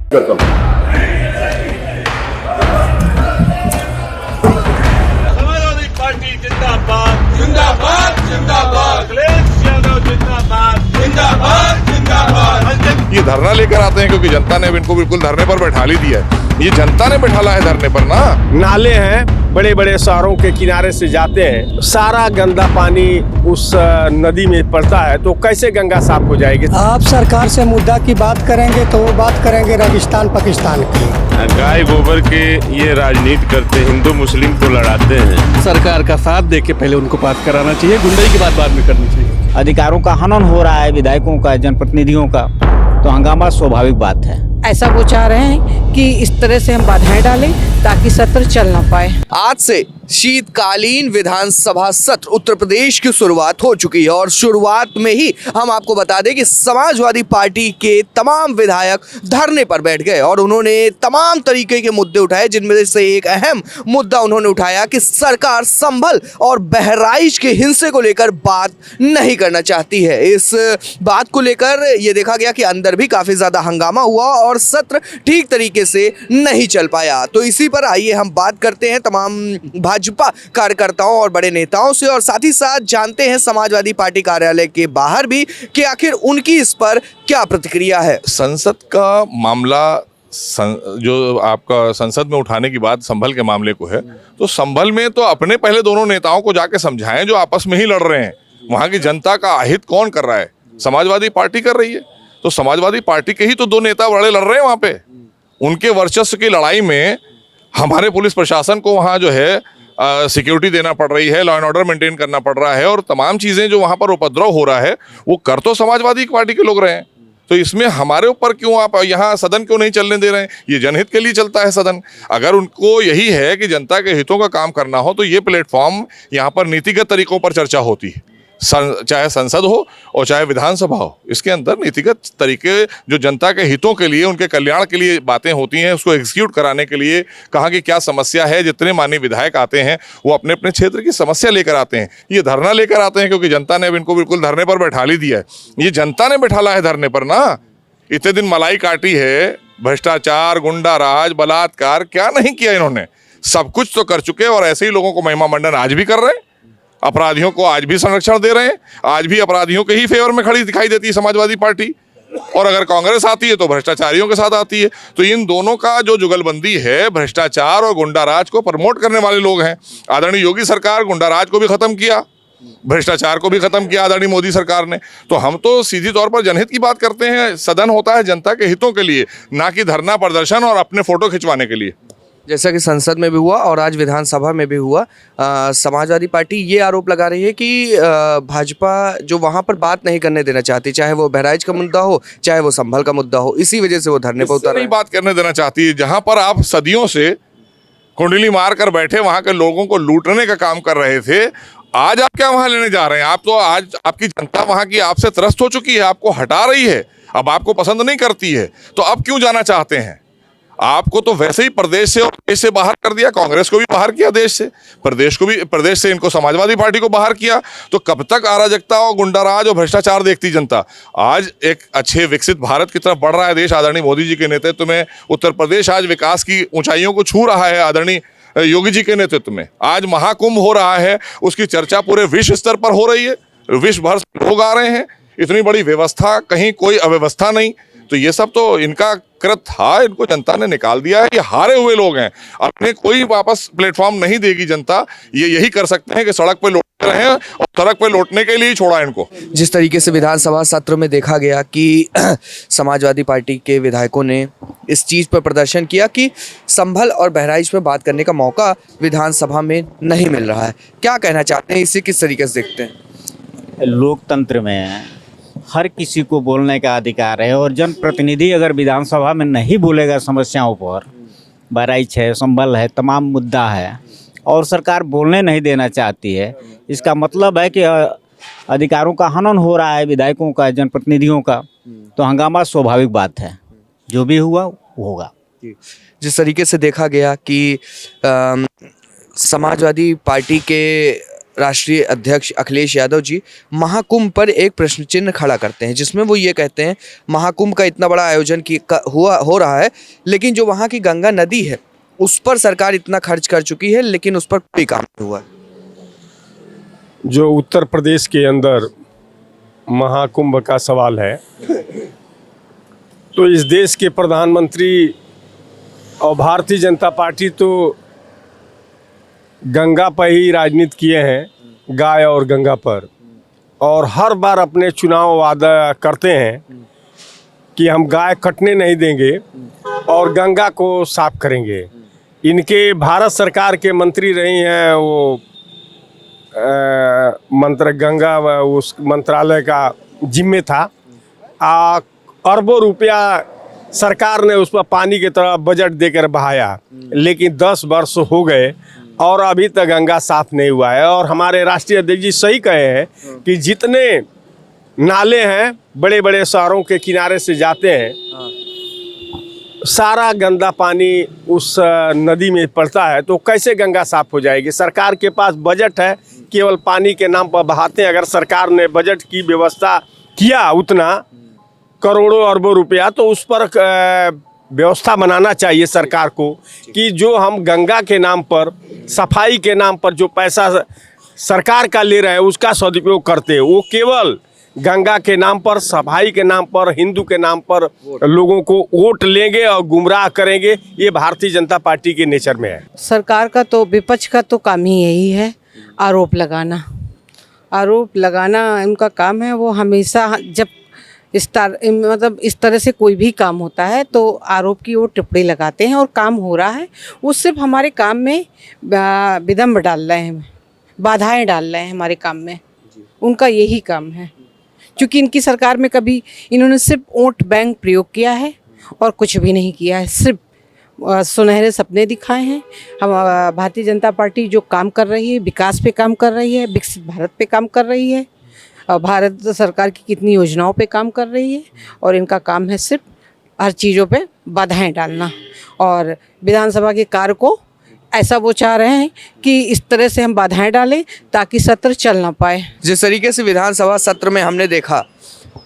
Samajwadi party जिंदाबाद जिंदाबाद जिंदाबाद, अखिलेश यादव जिंदाबाद जिंदाबाद जिंदाबाद। ये धरना लेकर आते हैं क्योंकि जनता ने अब इनको बिल्कुल धरने पर बैठा ही दिया है। ये जनता ने बैठाला है धरने पर ना। नाले हैं बड़े बड़े शहरों के किनारे से जाते हैं, सारा गंदा पानी उस नदी में पड़ता है, तो कैसे गंगा साफ हो जाएगी? आप सरकार से मुद्दा की बात करेंगे तो वो बात करेंगे रेगिस्तान पाकिस्तान की। गाय गोबर के ये राजनीति करते, हिंदू मुस्लिम को लड़ाते हैं। सरकार का साथ दे के पहले उनको पास कराना चाहिए, गुंडई की बात बाद में करनी चाहिए। अधिकारों का हनन हो रहा है, विधायकों का, जनप्रतिनिधियों का, तो हंगामा स्वाभाविक बात है। ऐसा वो चाह रहे हैं कि इस तरह से हम बाधाएं डालें ताकि सत्र चल ना पाए। आज से शीतकालीन विधानसभा सत्र उत्तर प्रदेश की शुरुआत हो चुकी है और शुरुआत में ही हम आपको बता दें कि समाजवादी पार्टी के तमाम विधायक धरने पर बैठ गए और उन्होंने तमाम तरीके के मुद्दे उठाए, जिनमें से एक अहम मुद्दा उन्होंने उठाया कि सरकार संभल और बहराइच के हिंसे को लेकर बात नहीं करना चाहती है। इस बात को लेकर ये देखा गया कि अंदर भी काफ़ी ज़्यादा हंगामा हुआ और सत्र ठीक तरीके से नहीं चल पाया। तो इसी पर आइए हम बात करते हैं तमाम भाजपा कार्यकर्ताओं और बड़े नेताओं से और साथ ही साथ जानते हैं समाजवादी पार्टी कार्यालय के बाहर भी कि आखिर उनकी इस पर क्या प्रतिक्रिया है। संसद का मामला जो आपका संसद में उठाने की बात संभल के मामले को है, तो संभल में तो अपने पहले दोनों नेताओं को जाके समझाएं जो आपस में ही लड़ रहे हैं। वहाँ की जनता का अहित कौन कर रहा है? समाजवादी पार्टी कर रही है। तो समाजवादी पार्टी के ही तो दो नेता बड़े लड़ रहे हैं वहाँ पे। उनके वर्चस्व की लड़ाई में हमारे पुलिस प्रशासन को वहाँ जो है सिक्योरिटी देना पड़ रही है, लॉ एंड ऑर्डर मेंटेन करना पड़ रहा है और तमाम चीज़ें जो वहाँ पर उपद्रव हो रहा है वो कर तो समाजवादी पार्टी के लोग रहे हैं। तो इसमें हमारे ऊपर क्यों आप यहाँ सदन क्यों नहीं चलने दे रहे हैं? ये जनहित के लिए चलता है सदन। अगर उनको यही है कि जनता के हितों का काम करना हो तो ये प्लेटफॉर्म यहाँ पर नीतिगत तरीकों पर चर्चा होती है, चाहे संसद हो और चाहे विधानसभा हो। इसके अंदर नीतिगत तरीके जो जनता के हितों के लिए, उनके कल्याण के लिए बातें होती हैं, उसको एग्जीक्यूट कराने के लिए कहाँ की क्या समस्या है। जितने माननीय विधायक आते हैं वो अपने अपने क्षेत्र की समस्या लेकर आते हैं। ये धरना लेकर आते हैं क्योंकि जनता ने अब इनको बिल्कुल धरने पर बैठा ही दिया है। ये जनता ने बैठाला है धरने पर ना। इतने दिन मलाई काटी है, भ्रष्टाचार, गुंडा राज, बलात्कार, क्या नहीं किया इन्होंने? सब कुछ तो कर चुके और ऐसे ही लोगों को महिमा मंडन आज भी कर रहे हैं। अपराधियों को आज भी संरक्षण दे रहे हैं। आज भी अपराधियों के ही फेवर में खड़ी दिखाई देती है समाजवादी पार्टी। और अगर कांग्रेस आती है तो भ्रष्टाचारियों के साथ आती है। तो इन दोनों का जो जुगलबंदी है, भ्रष्टाचार और गुंडाराज को प्रमोट करने वाले लोग हैं। आदरणीय योगी सरकार गुंडाराज को भी खत्म किया, भ्रष्टाचार को भी खत्म किया आदरणीय मोदी सरकार ने। तो हम तो सीधी तौर पर जनहित की बात करते हैं। सदन होता है जनता के हितों के लिए, ना कि धरना प्रदर्शन और अपने फोटो खिंचवाने के लिए। जैसा कि संसद में भी हुआ और आज विधानसभा में भी हुआ, समाजवादी पार्टी ये आरोप लगा रही है कि भाजपा जो वहाँ पर बात नहीं करने देना चाहती, चाहे वो बहराइच का मुद्दा हो चाहे वो संभल का मुद्दा हो, इसी वजह से वो धरने पर उतर रहे हैं। बात करने देना चाहती है जहाँ पर आप सदियों से कुंडली मार कर बैठे वहाँ के लोगों को लूटने का काम कर रहे थे। आज आप क्या वहाँ लेने जा रहे हैं? आप तो आज आपकी जनता वहाँ की आपसे त्रस्त हो चुकी है, आपको हटा रही है, अब आपको पसंद नहीं करती है। तो अब क्यों जाना चाहते हैं? आपको तो वैसे ही प्रदेश से और देश से बाहर कर दिया, कांग्रेस को भी बाहर किया देश से, प्रदेश से इनको समाजवादी पार्टी को बाहर किया। तो कब तक अराजकता और गुंडाराज और भ्रष्टाचार देखती जनता? आज एक अच्छे विकसित भारत की तरफ बढ़ रहा है देश। आदरणीय मोदी जी के नेतृत्व में उत्तर प्रदेश आज विकास की ऊंचाइयों को छू रहा है। आदरणीय योगी जी के नेतृत्व में आज महाकुंभ हो रहा है, उसकी चर्चा पूरे विश्व स्तर पर हो रही है, विश्व भर से लोग आ रहे हैं। इतनी बड़ी व्यवस्था, कहीं कोई अव्यवस्था नहीं। तो ये सब तो इनका कृत था, इनको जनता ने निकाल दिया है। ये हारे हुए लोग हैं, अपने कोई वापस प्लेटफॉर्म नहीं देगी जनता। ये यही कर सकते हैं कि सड़क पर लौटते रहें और सड़क पर लौटने के लिए छोड़ा इनको। जिस तरीके से विधानसभा सत्र में देखा गया कि समाजवादी पार्टी के विधायकों ने इस चीज़ पर प्रदर्शन किया कि संभल और बहराइच में बात करने का मौका विधानसभा में नहीं मिल रहा है, क्या कहना चाहते हैं? इसे किस तरीके से देखते हैं? लोकतंत्र में हर किसी को बोलने का अधिकार है और जनप्रतिनिधि अगर विधानसभा में नहीं बोलेगा समस्याओं पर, बहराइच है, संभल है, तमाम मुद्दा है, और सरकार बोलने नहीं देना चाहती है, इसका मतलब है कि अधिकारों का हनन हो रहा है, विधायकों का, जनप्रतिनिधियों का। तो हंगामा स्वाभाविक बात है, जो भी हुआ वो होगा। जिस तरीके से देखा गया कि समाजवादी पार्टी के राष्ट्रीय अध्यक्ष अखिलेश यादव जी महाकुंभ पर एक प्रश्न चिन्ह खड़ा करते हैं, जिसमें वो ये कहते हैं महाकुंभ का इतना बड़ा आयोजन हो रहा है, लेकिन जो वहाँ की गंगा नदी है उस पर सरकार इतना खर्च कर चुकी है, लेकिन उस पर कोई काम नहीं हुआ। जो उत्तर प्रदेश के अंदर महाकुंभ का सवाल है, तो इस देश के प्रधानमंत्री और भारतीय जनता पार्टी तो गंगा पर ही राजनीति किए हैं, गाय और गंगा पर, और हर बार अपने चुनाव वादा करते हैं कि हम गाय कटने नहीं देंगे और गंगा को साफ करेंगे। इनके भारत सरकार के मंत्री रही हैं, वो गंगा उस मंत्रालय का जिम्मे था। अरबों रुपया सरकार ने उस पर पानी की तरह बजट देकर बहाया, लेकिन 10 वर्ष हो गए और अभी तक गंगा साफ नहीं हुआ है। और हमारे राष्ट्रीय अध्यक्ष जी सही कहे हैं कि जितने नाले हैं बड़े बड़े शहरों के किनारे से जाते हैं, सारा गंदा पानी उस नदी में पड़ता है, तो कैसे गंगा साफ हो जाएगी। सरकार के पास बजट है, केवल पानी के नाम पर बहाते हैं। अगर सरकार ने बजट की व्यवस्था किया उतना करोड़ों अरबों रुपया, तो उस पर व्यवस्था बनाना चाहिए सरकार को कि जो हम गंगा के नाम पर, सफाई के नाम पर जो पैसा सरकार का ले रहे हैं उसका सदुपयोग करते हैं। वो केवल गंगा के नाम पर, सफाई के नाम पर, हिंदू के नाम पर लोगों को वोट लेंगे और गुमराह करेंगे। ये भारतीय जनता पार्टी के नेचर में है। सरकार का तो, विपक्ष का तो काम ही यही है, आरोप लगाना। आरोप लगाना उनका काम है। वो हमेशा जब इस तरह से कोई भी काम होता है तो आरोप की वो टिप्पणी लगाते हैं, और काम हो रहा है वो सिर्फ हमारे काम में विलम्ब डाल रहे हैं, बाधाएं डाल रहे हैं हमारे काम में। उनका यही काम है, क्योंकि इनकी सरकार में कभी इन्होंने सिर्फ वोट बैंक प्रयोग किया है और कुछ भी नहीं किया है, सिर्फ सुनहरे सपने दिखाए हैं। हम भारतीय जनता पार्टी जो काम कर रही है, विकास पे काम कर रही है, विकसित भारत पे काम कर रही है, भारत सरकार की कितनी योजनाओं पे काम कर रही है, और इनका काम है सिर्फ हर चीज़ों पे बाधाएं डालना। और विधानसभा के कार्य को ऐसा वो चाह रहे हैं कि इस तरह से हम बाधाएं डालें ताकि सत्र चल ना पाए। जिस तरीके से विधानसभा सत्र में हमने देखा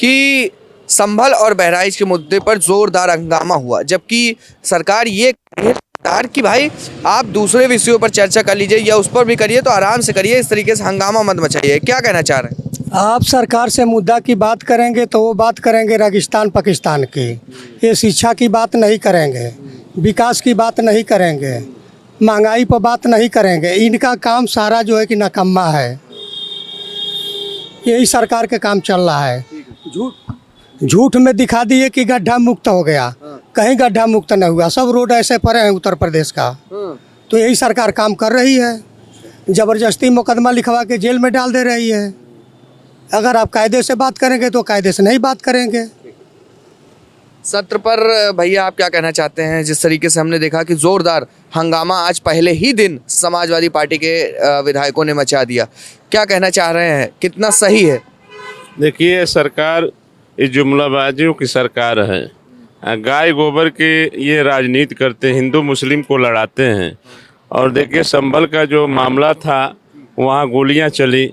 कि संभल और बहराइच के मुद्दे पर जोरदार हंगामा हुआ, जबकि सरकार ये कि भाई आप दूसरे विषयों पर चर्चा कर लीजिए या उस पर भी करिए, तो आराम से करिए, इस तरीके से हंगामा मत मचाइए। क्या कहना चाह रहे हैं आप? सरकार से मुद्दा की बात करेंगे तो वो बात करेंगे रेगिस्तान पाकिस्तान की। ये शिक्षा की बात नहीं करेंगे, विकास की बात नहीं करेंगे, महंगाई पर बात नहीं करेंगे। इनका काम सारा जो है कि नाकामा है। यही सरकार के काम चल रहा है। झूठ में दिखा दिए कि गड्ढा मुक्त हो गया, कहीं गड्ढा मुक्त नहीं हुआ, सब रोड ऐसे पड़े हैं उत्तर प्रदेश का। तो यही सरकार काम कर रही है, जबरदस्ती मुकदमा लिखवा के जेल में डाल दे रही है। अगर आप कायदे से बात करेंगे तो कायदे से नहीं बात करेंगे। सत्र पर भैया आप क्या कहना चाहते हैं? जिस तरीके से हमने देखा कि जोरदार हंगामा आज पहले ही दिन समाजवादी पार्टी के विधायकों ने मचा दिया, क्या कहना चाह रहे हैं, कितना सही है? देखिए, सरकार इस जुमलाबाजियों की सरकार है। गाय गोबर के ये राजनीति करते, हिंदू मुस्लिम को लड़ाते हैं। और देखिए, संभल का जो मामला था, वहाँ गोलियाँ चली,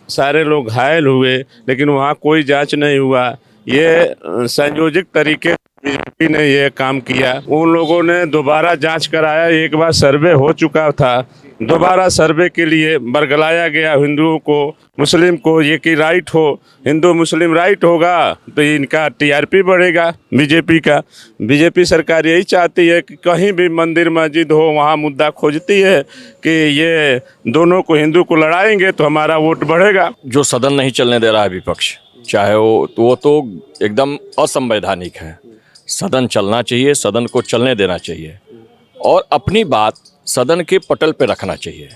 सारे लोग घायल हुए, लेकिन वहाँ कोई जांच नहीं हुआ। ये संयोजित तरीके बीजेपी ने ये काम किया। उन लोगों ने दोबारा जांच कराया, एक बार सर्वे हो चुका था, दोबारा सर्वे के लिए बरगलाया गया हिंदुओं को, मुस्लिम को, ये कि राइट हो, हिंदू मुस्लिम राइट होगा तो इनका टीआरपी बढ़ेगा बीजेपी का। बीजेपी सरकार यही चाहती है कि कहीं भी मंदिर मस्जिद हो वहाँ मुद्दा खोजती है कि ये दोनों को, हिंदू को लड़ाएंगे तो हमारा वोट बढ़ेगा। जो सदन नहीं चलने दे रहा है विपक्ष, चाहे वो तो एकदम असंवैधानिक है। सदन चलना चाहिए, सदन को चलने देना चाहिए और अपनी बात सदन के पटल पे रखना चाहिए,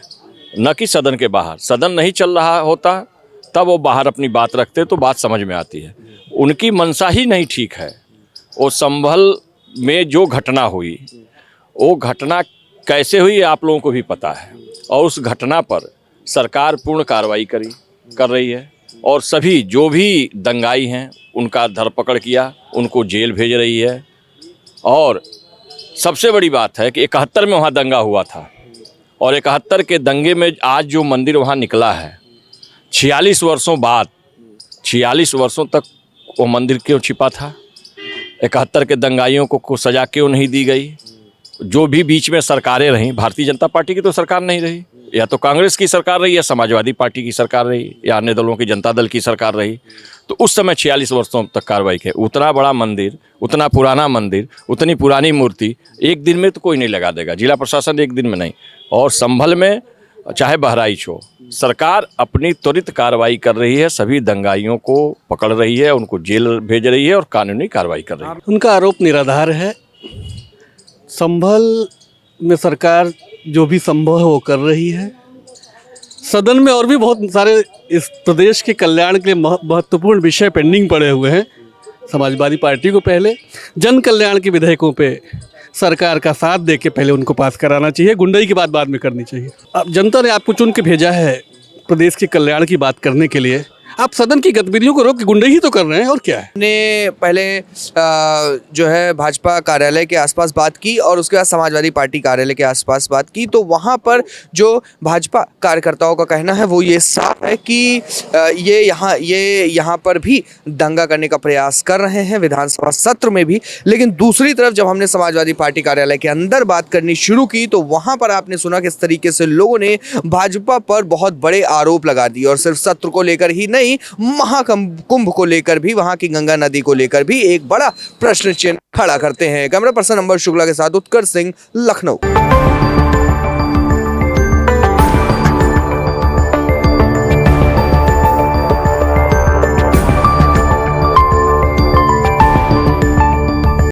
न कि सदन के बाहर। सदन नहीं चल रहा होता तब वो बाहर अपनी बात रखते तो बात समझ में आती है। उनकी मंशा ही नहीं ठीक है। वो संभल में जो घटना हुई, वो घटना कैसे हुई आप लोगों को भी पता है, और उस घटना पर सरकार पूर्ण कार्रवाई कर रही है, और सभी जो भी दंगाई हैं उनका धरपकड़ किया, उनको जेल भेज रही है। और सबसे बड़ी बात है कि 71 में वहाँ दंगा हुआ था, और 71 के दंगे में आज जो मंदिर वहाँ निकला है, 46 वर्षों बाद, 46 वर्षों तक वो मंदिर क्यों छिपा था? 71 के दंगाइयों को सजा क्यों नहीं दी गई? जो भी बीच में सरकारें रहीं, भारतीय जनता पार्टी की तो सरकार नहीं रही, या तो कांग्रेस की सरकार रही, या समाजवादी पार्टी की सरकार रही, या अन्य दलों की जनता दल की सरकार रही, तो उस समय 46 वर्षों तक कार्रवाई की। उतना बड़ा मंदिर, उतना पुराना मंदिर, उतनी पुरानी मूर्ति एक दिन में तो कोई नहीं लगा देगा, जिला प्रशासन एक दिन में नहीं। और संभल में चाहे बहराइच हो, सरकार अपनी त्वरित कार्रवाई कर रही है, सभी दंगाइयों को पकड़ रही है, उनको जेल भेज रही है और कानूनी कार्रवाई कर रही है। उनका आरोप निराधार है। संभल में सरकार जो भी संभव है वो कर रही है। सदन में और भी बहुत सारे इस प्रदेश के कल्याण के लिए महत्वपूर्ण विषय पेंडिंग पड़े हुए हैं। समाजवादी पार्टी को पहले जन कल्याण के विधेयकों पे सरकार का साथ दे के पहले उनको पास कराना चाहिए, गुंडई की बात बाद में करनी चाहिए। अब जनता ने आपको चुन के भेजा है प्रदेश के कल्याण की बात करने के लिए, आप सदन की गतिविधियों को रोक के गुंडई ही तो कर रहे हैं, और क्या है। ने पहले जो है भाजपा कार्यालय के आसपास बात की और उसके बाद समाजवादी पार्टी कार्यालय के आसपास बात की, तो वहाँ पर जो भाजपा कार्यकर्ताओं का कहना है वो ये साफ है कि ये यहाँ पर भी दंगा करने का प्रयास कर रहे हैं विधानसभा सत्र में भी। लेकिन दूसरी तरफ जब हमने समाजवादी पार्टी कार्यालय के अंदर बात करनी शुरू की तो वहाँ पर आपने सुना किस तरीके से लोगों ने भाजपा पर बहुत बड़े आरोप लगा दिए, और सिर्फ सत्र को लेकर ही नहीं, महाकुंभ को लेकर भी, वहां की गंगा नदी को लेकर भी एक बड़ा प्रश्न चिन्ह खड़ा करते हैं। कैमरा पर्सन अंबर शुक्ला के साथ उत्कर्ष सिंह, लखनऊ।